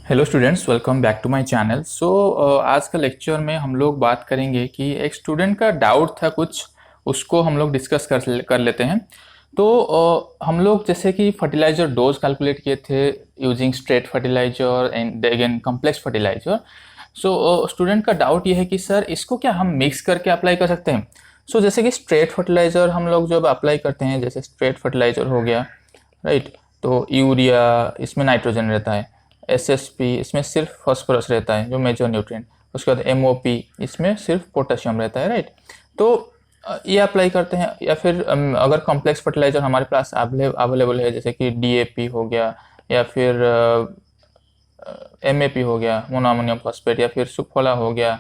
Hello students, welcome back to my channel. आज का lecture में हम लोग बात करेंगे कि एक स्टूडेंट का डाउट था कुछ, उसको हम लोग डिस्कस कर लेते हैं। हम लोग जैसे कि फर्टिलाइजर डोज कैलकुलेट किए थे using straight fertiliser and again complex fertiliser. Student का डाउट ये है कि सर इसको क्या हम मिक्स करके अप्लाई कर सकते हैं। जैसे कि स्ट्रेट फर्टिलाइजर हम लोग जब अप्लाई करते हैं, जैसे स्ट्रेट फर्टिलाइजर हो गया, राइट। तो यूरिया इसमें नाइट्रोजन रहता है, एसएसपी इसमें सिर्फ फास्फोरस रहता है जो मेजर न्यूट्रिएंट। उसके बाद एमओपी इसमें सिर्फ पोटेशियम रहता है, राइट। तो ये अप्लाई करते हैं। या फिर अगर कॉम्प्लेक्स फर्टिलाइजर हमारे पास अवेलेबल है, जैसे कि डीएपी हो गया, या फिर एमएपी हो गया, मोनो अमोनियम फॉस्फेट, या फिर सुफोला हो गया,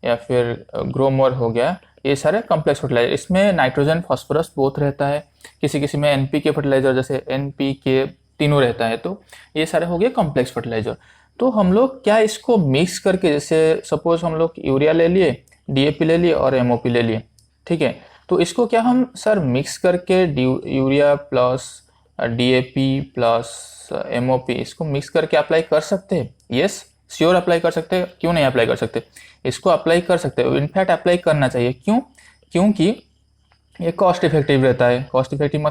या फिर ग्रोमोर हो गया, ये सारे कॉम्प्लेक्स फर्टिलाइजर। इसमें नाइट्रोजन फास्फोरस बोथ रहता है। किसी किसी में एनपीके फर्टिलाइजर जैसे एनपीके तीनों रहता है। तो ये सारे हो गए कॉम्प्लेक्स फर्टिलाइजर। तो हम लोग क्या इसको मिक्स करके, जैसे सपोज हम लोग यूरिया ले लिए, डीएपी ले लिए और एमओपी ले लिए, ठीक है। तो इसको क्या हम सर मिक्स करके urea plus DAP plus MOP इसको मिक्स करके अप्लाई कर सकते हैं? यस, श्योर अप्लाई कर सकते हैं। क्यों नहीं अप्लाई कर सकते? इसको अप्लाई कर सकते हैं, इनफैक्ट अप्लाई करना चाहिए। क्यों? क्योंकि ये कॉस्ट इफेक्टिव रहता है। कॉस्ट इफेक्टिव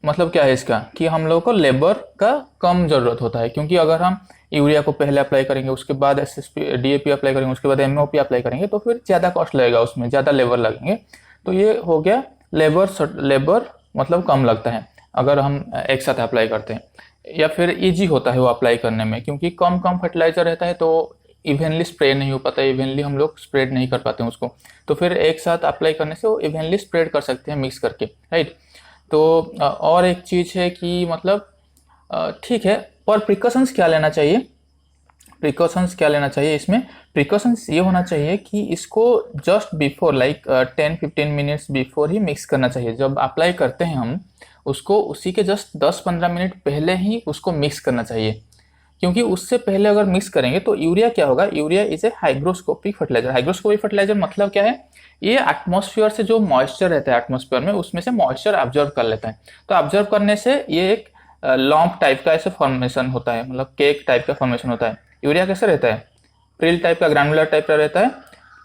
मतलब क्या है इसका, कि हम लोग को लेबर का कम ज़रूरत होता है। क्योंकि अगर हम यूरिया को पहले अप्लाई करेंगे, उसके बाद एसएसपी डीएपी अप्लाई करेंगे, उसके बाद एमओपी अप्लाई करेंगे, तो फिर ज़्यादा कॉस्ट लगेगा, उसमें ज़्यादा लेबर लगेंगे। तो ये हो गया लेबर मतलब कम लगता है अगर हम एक साथ अप्लाई करते हैं। या फिर ईजी होता है वो अप्लाई करने में, क्योंकि कम कम फर्टिलाइजर रहता है तो इवनली स्प्रे नहीं हो पाता, इवनली हम लोग स्प्रेड नहीं कर पाते हैं उसको। तो फिर एक साथ अप्लाई करने से वो इवनली स्प्रेड कर सकते हैं मिक्स करके, राइट। तो और एक चीज़ है कि मतलब ठीक है, पर प्रिकॉशंस क्या लेना चाहिए? प्रिकॉशंस क्या लेना चाहिए इसमें? प्रिकॉशंस ये होना चाहिए कि इसको just before like 10-15 minutes before he mix करना चाहिए। जब अप्लाई करते हैं हम उसको, उसी के जस्ट 10-15 मिनट पहले ही उसको मिक्स करना चाहिए। क्योंकि उससे पहले अगर मिक्स करेंगे तो यूरिया क्या होगा, urea is a hygroscopic fertiliser. Hygroscopic fertiliser मतलब क्या है? ये एटमॉस्फेयर से जो मॉइस्चर रहता है एटमॉस्फेयर में, उसमें से मॉइस्चर ऑब्जर्व कर लेता है। तो ऑब्जर्व करने से ये एक लॉम्प टाइप का ऐसे फॉर्मेशन होता है, मतलब केक टाइप का फॉर्मेशन होता है। यूरिया कैसे रहता है? प्रिल टाइप का, ग्रानुलर टाइप का रहता है।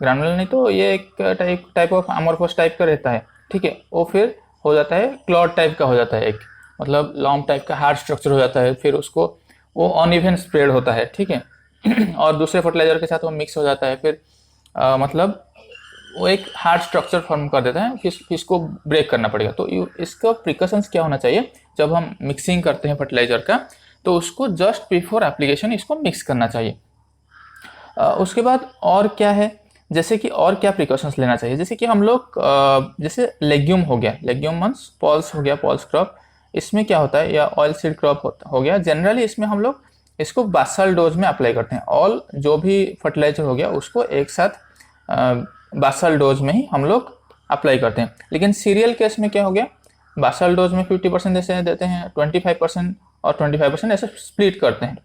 ग्रानुलर नहीं तो ये एक टाइप ऑफ अमोर्फस टाइप का रहता है, ठीक है। वो फिर हो जाता है क्लॉड टाइप का हो जाता है, एक मतलब लॉन्ग टाइप का हार्ड स्ट्रक्चर हो जाता है। फिर उसको वो अनइवन स्प्रेड होता है, ठीक है। और दूसरे फर्टिलाइजर के साथ वो मिक्स हो जाता है। फिर मतलब वो एक हार्ड स्ट्रक्चर फॉर्म कर देता है, फिर इसको ब्रेक करना पड़ेगा। तो इसका प्रिकॉशंस क्या होना चाहिए जब हम मिक्सिंग करते हैं फर्टिलाइजर का? तो उसको जस्ट बिफोर एप्लीकेशन इसको मिक्स करना चाहिए। उसके बाद और क्या है, जैसे कि और क्या प्रिकॉशंस लेना चाहिए? जैसे कि हम लोग जैसे लेग्यूम हो गया, लेग्यूम मीन्स पॉल्स हो गया, पॉल्स क्रॉप। इसमें क्या होता है, या ऑयल सीड क्रॉप हो गया, जनरली इसमें हम लोग इसको बासल डोज में अप्लाई करते हैं। ऑल जो भी फर्टिलाइजर हो गया उसको एक साथ बासल डोज में ही हम लोग अप्लाई करते हैं। लेकिन सीरियल केस में क्या हो गया, बासल डोज में 50% ऐसे देते हैं, 25% और 25% ऐसे स्प्लिट करते हैं,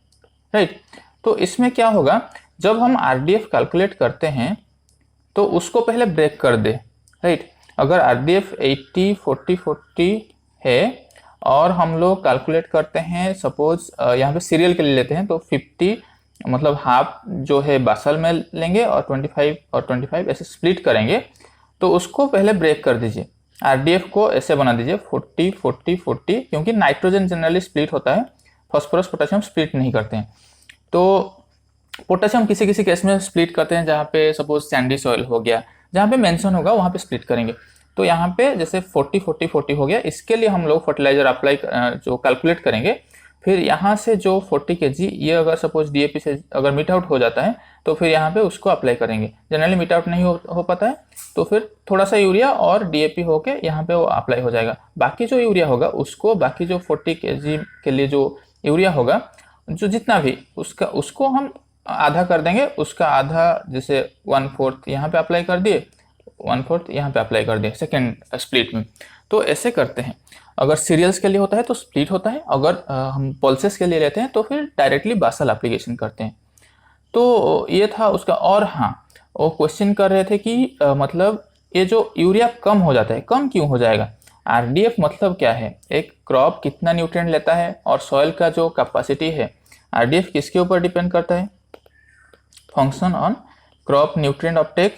राइट। तो इसमें क्या होगा, जब हम आरडीएफ कैलकुलेट करते हैं तो उसको पहले ब्रेक कर दे, राइट। अगर आरडीएफ 80-40-40 है और हम लोग कैलकुलेट करते हैं, सपोज यहाँ पे सीरियल के लिए लेते हैं, तो 50 मतलब हाफ जो है बासल में लेंगे और 25 और 25 ऐसे स्प्लिट करेंगे। तो उसको पहले ब्रेक कर दीजिए, आरडीएफ को ऐसे बना दीजिए 40-40-40, क्योंकि नाइट्रोजन जनरली स्प्लिट होता है, फॉस्फोरस पोटेशियम स्प्लिट नहीं करते हैं। तो पोटेशियम किसी किसी केस में स्प्लिट करते हैं, जहाँ पे सपोज सैंडी सॉइल हो गया, जहाँ पे मेंशन होगा वहाँ पे स्प्लिट करेंगे। तो यहाँ पे जैसे 40-40-40 हो गया, इसके लिए हम लोग फर्टिलाइजर अप्लाई जो कैलकुलेट करेंगे, फिर यहाँ से जो 40 kg ये अगर सपोज डीएपी से अगर मीट आउट हो जाता है तो फिर यहाँ पे उसको अप्लाई करेंगे। जनरली मीट आउट नहीं हो पाता है, तो फिर थोड़ा सा यूरिया और डीएपी होके यहाँ पे वो अप्लाई हो जाएगा। बाकी जो यूरिया होगा उसको, बाकी जो 40 kg के लिए जो यूरिया होगा, जो जितना भी उसको हम आधा कर देंगे, उसका आधा जैसे 1/4 यहाँ पे अप्लाई कर दिए, 1/4 यहाँ पे अप्लाई कर दिए सेकेंड स्प्लिट में। तो ऐसे करते हैं। अगर सीरियल्स के लिए होता है तो स्प्लिट होता है, अगर हम पल्सेस के लिए लेते हैं तो फिर डायरेक्टली बासल एप्लीकेशन करते हैं। तो ये था उसका। और हाँ, वो क्वेश्चन कर रहे थे कि मतलब ये जो यूरिया कम हो जाता है, कम क्यों हो जाएगा? आरडीएफ मतलब क्या है, एक क्रॉप कितना न्यूट्रिएंट लेता है और सॉइल का जो कैपेसिटी है आरडीएफ किसके ऊपर डिपेंड करता है? Function on crop nutrient Uptake.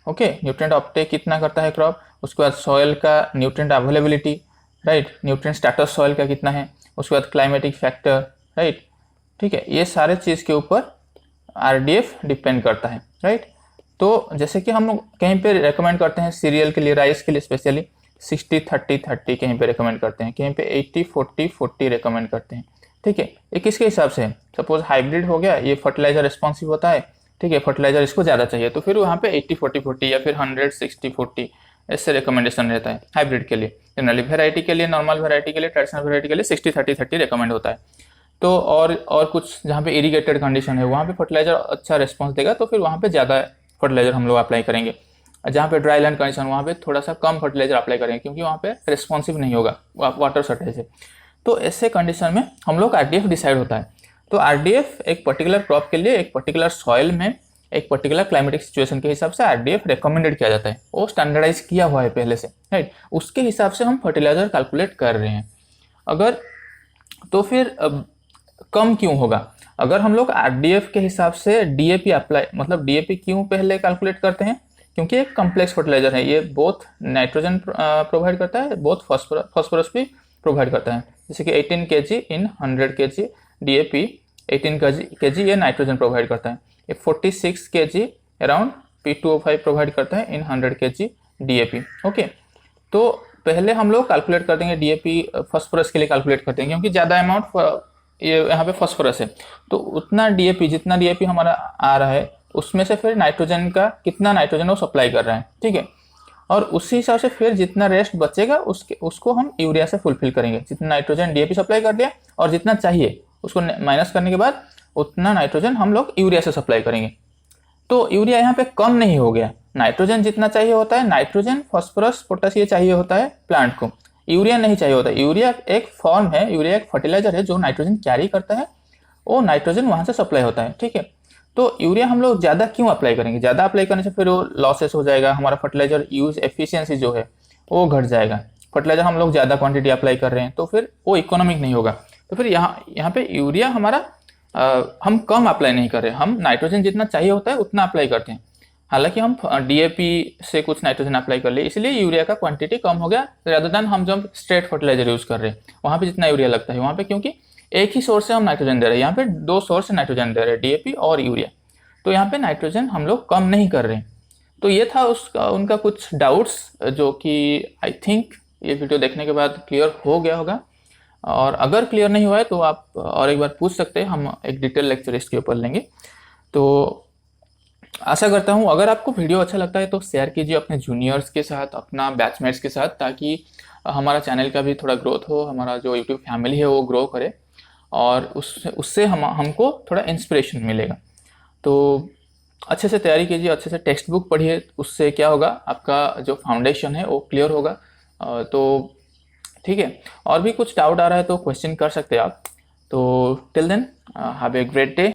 Okay, nutrient Uptake कितना करता है क्रॉप, उसके बाद सॉइल का nutrient availability, right, nutrient status soil का कितना है, उसके बाद क्लाइमेटिक फैक्टर, राइट, ठीक है, ये सारे चीज़ के ऊपर आरडीएफ डिपेंड करता है, राइट। तो जैसे कि हम लोग कहीं पे रेकमेंड करते हैं सीरियल के लिए, राइस के लिए स्पेशली 60-30-30 कहीं पे रेकमेंड करते हैं, कहीं पे 80-40-40 रेकमेंड करते हैं, ठीक है। ये किसके हिसाब से है? सपोज हाइब्रिड हो गया, ये फर्टिलाइजर रिस्पॉन्सिव होता है, ठीक है, फर्टिलाइजर इसको ज़्यादा चाहिए, तो फिर वहाँ पे 80-40-40 या फिर 100-60-40 ऐसे रिकमेंडेशन रहता है हाइब्रिड के लिए। जनरली वेराइटी के लिए, नॉर्मल वेराइटी के लिए, ट्रेडिशनल वेराइटी के लिए 60-30-30 रिकमेंड होता है। तो और कुछ जहाँ पे इरीगेटेड कंडीशन है वहाँ पे फर्टिलाइजर अच्छा रिस्पॉन्स देगा, तो फिर वहाँ पे ज़्यादा फर्टिलाइजर हम लोग अप्लाई करेंगे। जहाँ पे ड्राई लैंड कंडीशन वहाँ पे थोड़ा सा कम फर्टिलाइजर अप्लाई करेंगे, क्योंकि वहाँ पे रिस्पॉन्सिव नहीं होगा वाटर शॉर्टेज से। तो ऐसे कंडीशन में हम लोग आरडीएफ डिसाइड होता है। तो आरडीएफ एक पर्टिकुलर क्रॉप के लिए, एक पर्टिकुलर सॉइल में, एक पर्टिकुलर क्लाइमेटिक सिचुएशन के हिसाब से आरडीएफ रिकमेंडेड किया जाता है, वो स्टैंडर्डाइज किया हुआ है पहले से, राइट। उसके हिसाब से हम फर्टिलाइजर कैलकुलेट कर रहे हैं। अगर तो फिर कम क्यों होगा? अगर हम लोग आरडीएफ के हिसाब से डीएपी अप्लाई, मतलब डीएपी क्यों पहले कैलकुलेट करते हैं? क्योंकि एक कम्प्लेक्स फर्टिलाइजर है, ये बोथ नाइट्रोजन प्रोवाइड करता है, बोथ फॉस्फोरस भी प्रोवाइड करता है। जैसे कि 18 kg इन 100 kg डीएपी, 18 kg ये नाइट्रोजन प्रोवाइड करता है, ये 46 kg अराउंड P2O5 प्रोवाइड करता है इन 100 kg डीएपी। ओके, तो पहले हम लोग कैलकुलेट कर देंगे डीएपी फॉस्फोरस के लिए कैलकुलेट करते हैं, क्योंकि ज़्यादा अमाउंट ये यहाँ पे फॉस्फोरस है, तो उतना डीएपी, जितना डीएपी हमारा आ रहा है उसमें से फिर नाइट्रोजन का कितना नाइट्रोजन वो सप्लाई कर रहा है, ठीक है। और उसी हिसाब से फिर जितना रेस्ट बचेगा उसको हम यूरिया से फुलफिल करेंगे। जितना नाइट्रोजन डीएपी सप्लाई कर दिया और जितना चाहिए उसको माइनस करने के बाद उतना नाइट्रोजन हम लोग यूरिया से सप्लाई करेंगे। तो यूरिया यहाँ पे कम नहीं हो गया, नाइट्रोजन जितना चाहिए होता है, नाइट्रोजन फॉस्फोरस पोटास ये चाहिए होता है प्लांट को, यूरिया नहीं चाहिए होता। यूरिया एक फॉर्म है, यूरिया एक फर्टिलाइजर है जो नाइट्रोजन कैरी करता है, वो नाइट्रोजन वहाँ से सप्लाई होता है, ठीक है। तो यूरिया हम लोग ज़्यादा क्यों अप्लाई करेंगे? ज़्यादा अप्लाई करने से फिर वो लॉसेस हो जाएगा, हमारा फर्टिलाइजर यूज एफिशिएंसी जो है वो घट जाएगा। फर्टिलाइजर हम लोग ज़्यादा क्वांटिटी अप्लाई कर रहे हैं तो फिर वो इकोनॉमिक नहीं होगा। तो फिर यहाँ पे यूरिया हमारा हम कम अप्लाई नहीं कर रहे, हम नाइट्रोजन जितना चाहिए होता है उतना अप्लाई करते हैं। हालांकि हम डीएपी से कुछ नाइट्रोजन अप्लाई कर लिए, इसलिए यूरिया का क्वांटिटी कम हो गया, rather than हम जब स्ट्रेट फर्टिलाइजर यूज कर रहे हैं वहाँ पे जितना यूरिया लगता है वहाँ पे, क्योंकि एक ही सोर्स से हम नाइट्रोजन दे रहे हैं, यहाँ पे दो सोर्स से नाइट्रोजन दे रहे हैं, डीएपी और यूरिया, तो यहाँ पे नाइट्रोजन हम लोग कम नहीं कर रहे हैं। तो ये था उनका कुछ डाउट्स, जो कि आई थिंक ये वीडियो देखने के बाद क्लियर हो गया होगा, और अगर क्लियर नहीं हुआ है तो आप और एक बार पूछ सकते हैं, हम एक डिटेल लेक्चर इसके ऊपर लेंगे। तो आशा करता हूँ अगर आपको वीडियो अच्छा लगता है तो शेयर कीजिए अपने जूनियर्स के साथ, अपना बैचमेट्स के साथ, ताकि हमारा चैनल का भी थोड़ा ग्रोथ हो, हमारा जो यूट्यूब फैमिली है वो ग्रो करे, और उससे हमको थोड़ा इंस्पिरेशन मिलेगा। तो अच्छे से तैयारी कीजिए, अच्छे से टेक्स्ट बुक पढ़िए, उससे क्या होगा, आपका जो फाउंडेशन है वो क्लियर होगा। तो ठीक है, और भी कुछ डाउट आ रहा है तो क्वेश्चन कर सकते हैं आप। तो till then have a great day.